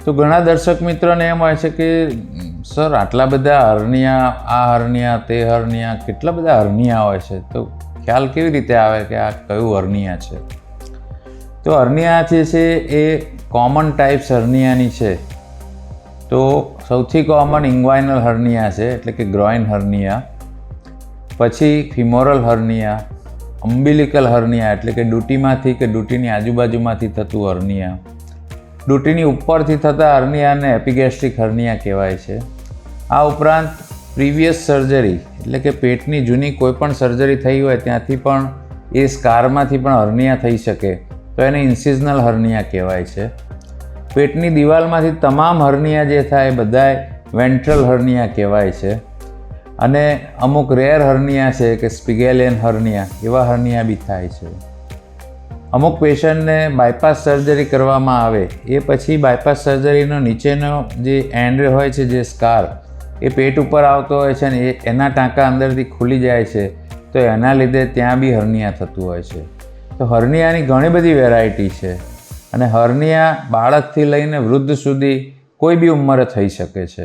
તો ઘણા દર્શક મિત્રોને એમ હોય છે કે સર આટલા બધા હર્નિયા, આ હર્નિયા, તે હર્નિયા, કેટલા બધા હર્નિયા હોય છે, તો ખ્યાલ કેવી રીતે આવે કે આ કયું હર્નિયા છે? તો હર્નિયા જે છે એ કોમન ટાઈપ્સ હર્નિયાની છે. તો સૌથી કોમન ઇન્ગ્વાઇનલ હર્નિયા છે, એટલે કે ગ્રોઇન હર્નિયા. પછી ફિમોરલ હર્નિયા, અમ્બિલિકલ હર્નિયા એટલે કે ડૂટીમાંથી કે ડૂટીની આજુબાજુમાંથી થતું હર્નિયા. ડૂટીની ઉપરથી થતા હર્નિયાને એપિગેસ્ટ્રિક હર્નિયા કહેવાય છે. આ ઉપરાંત પ્રીવિયસ સર્જરી એટલે કે પેટની જૂની કોઈ પણ સર્જરી થઈ હોય ત્યાંથી પણ એ સ્કારમાંથી પણ હર્નિયા થઈ શકે, તો એને ઇન્સિઝનલ હર્નિયા કહેવાય છે. પેટની દિવાલમાંથી તમામ હર્નિયા જે થાય એ બધાય વેન્ટ્રલ હર્નિયા કહેવાય છે. અને અમુક રેર હર્નિયા છે કે સ્પિગેલિયન હર્નિયા, એવા હર્નિયા બી થાય છે. અમુક પેશન્ટને બાયપાસ સર્જરી કરવામાં આવે એ પછી બાયપાસ સર્જરીનો નીચેનો જે એન્ડ હોય છે, જે સ્કાર, એ પેટ ઉપર આવતો હોય છે ને એના ટાંકા અંદરથી ખુલી જાય છે, તો એના લીધે ત્યાં બી હર્નિયા થતું હોય છે. તો હર્નિયાની ઘણી બધી વેરાયટી છે અને હર્નિયા બાળકથી લઈને વૃદ્ધ સુધી કોઈ બી ઉંમરે થઈ શકે છે.